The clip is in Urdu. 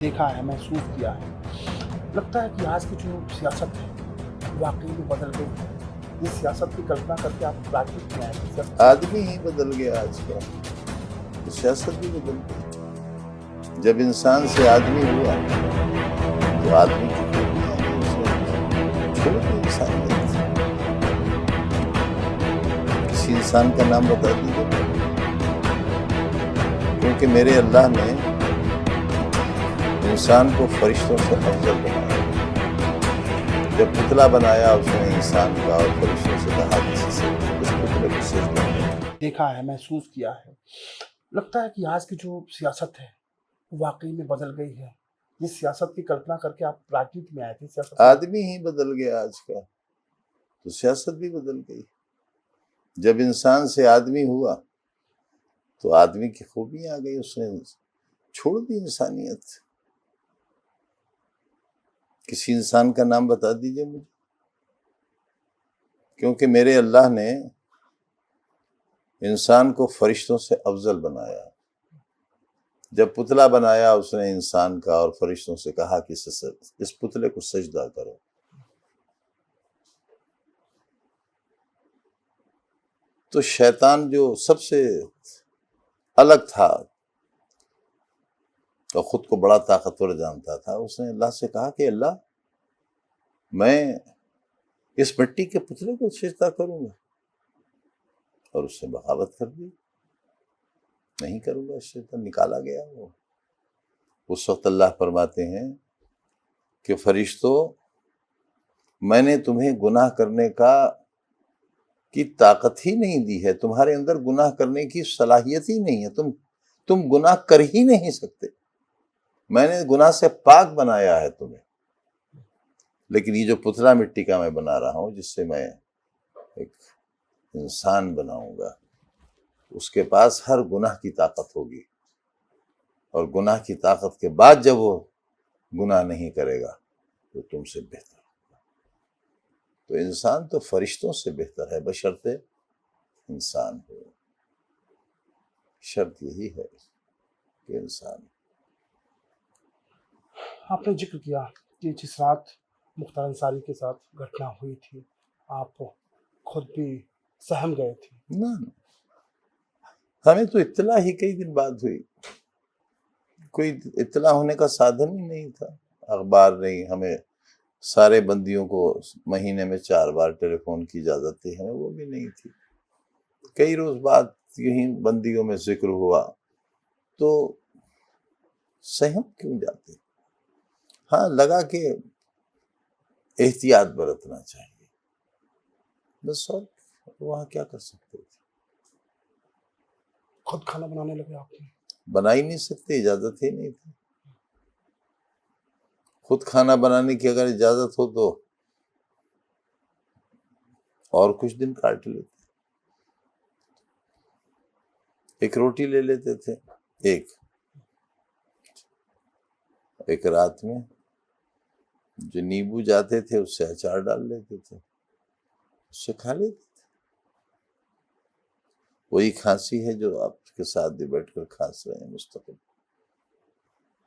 دیکھا ہے، محسوس کیا ہے۔ لگتا ہے کہ آج کی جو سیاست ہے واقعی میں بدل گئی ہے۔ یہ سیاست کی کلپنا کر کے آپ راجنیتی میں آئے تھے، سیاست آدمی ہی بدل گیا آج کا، تو سیاست بھی بدل گئی۔ جب انسان سے آدمی ہوا تو آدمی کی چھوڑ دی انسانیت۔ کسی انسان کا نام بتا دیجیے، کیونکہ میرے اللہ نے انسان کو فرشتوں سے افضل بنایا۔ جب پتلا بنایا اس نے انسان کا اور فرشتوں سے کہا کسی سے اس پتلے کو سجدہ کرو۔ دیکھا ہے، محسوس کیا ہے۔ لگتا ہے کہ آج کی جو سیاست ہے واقعی میں بدل گئی ہے۔ یہ سیاست کی کلپنا کر کے آپ راجنیتی میں آئے تھے، سیاست آدمی ہی بدل گیا آج کا، تو سیاست بھی بدل گئی۔ جب انسان سے آدمی ہوا تو آدمی کی خوبیاں آ گئی، اس نے چھوڑ دی انسانیت۔ کسی انسان کا نام بتا دیجئے مجھے، کیونکہ میرے اللہ نے انسان کو فرشتوں سے افضل بنایا۔ جب پتلا بنایا اس نے انسان کا اور فرشتوں سے کہا کہ اس پتلے کو سجدہ کرو۔ تو شیطان جو سب سے الگ تھا اور خود کو بڑا طاقتور جانتا تھا، اس نے اللہ سے کہا کہ اللہ میں اس مٹی کے پتلے کو سجدہ کروں گا، اور اس نے بغاوت کر دی، نہیں کروں گا، شیطان نکالا گیا۔ وہ اس وقت اللہ فرماتے ہیں کہ فرشتوں، میں نے تمہیں گناہ کرنے کی طاقت ہی نہیں دی ہے، تمہارے اندر گناہ کرنے کی صلاحیت ہی نہیں ہے، تم گناہ کر ہی نہیں سکتے، میں نے گناہ سے پاک بنایا ہے تمہیں۔ لیکن یہ جو پتلا مٹی کا میں بنا رہا ہوں، جس سے میں ایک انسان بناؤں گا، اس کے پاس ہر گناہ کی طاقت ہوگی، اور گناہ کی طاقت کے بعد جب وہ گناہ نہیں کرے گا تو تم سے بہتر ہوگا۔ تو انسان تو فرشتوں سے بہتر ہے، بشرطے انسان ہو۔ شرط یہی ہے کہ انسان۔ آپ نے ذکر کیا کہ جس رات مختار انصاری کے ساتھ گھٹنا ہوئی تھی آپ خود بھی سہم گئے تھے۔ نہ، ہمیں تو اطلاع ہی کئی دن بعد ہوئی، کوئی اطلاع ہونے کا سادھن ہی نہیں تھا، اخبار نہیں، ہمیں سارے بندیوں کو مہینے میں 4 بار ٹیلی فون کی اجازت تھی، ہمیں وہ بھی نہیں تھی۔ کئی روز بعد یہیں بندیوں میں ذکر ہوا، تو سہم کیوں جاتے؟ ہاں، لگا کہ احتیاط برتنا چاہیے، بس، اور وہاں کیا کر سکتے تھے؟ خود کھانا بنانے لگے آپ نے؟ بنا ہی نہیں سکتے، اجازت ہی نہیں تھی۔ خود کھانا بنانے کی اگر اجازت ہو تو اور کچھ دن کاٹ لیتے، ایک روٹی لے لیتے تھے، ایک رات میں جو نیبو جاتے تھے اس سے اچار ڈال لیتے تھے، اس سے کھا لیتے تھے۔ وہی کھانسی ہے جو آپ کے ساتھ بھی بیٹھ کر کھانس رہے ہیں مستقل۔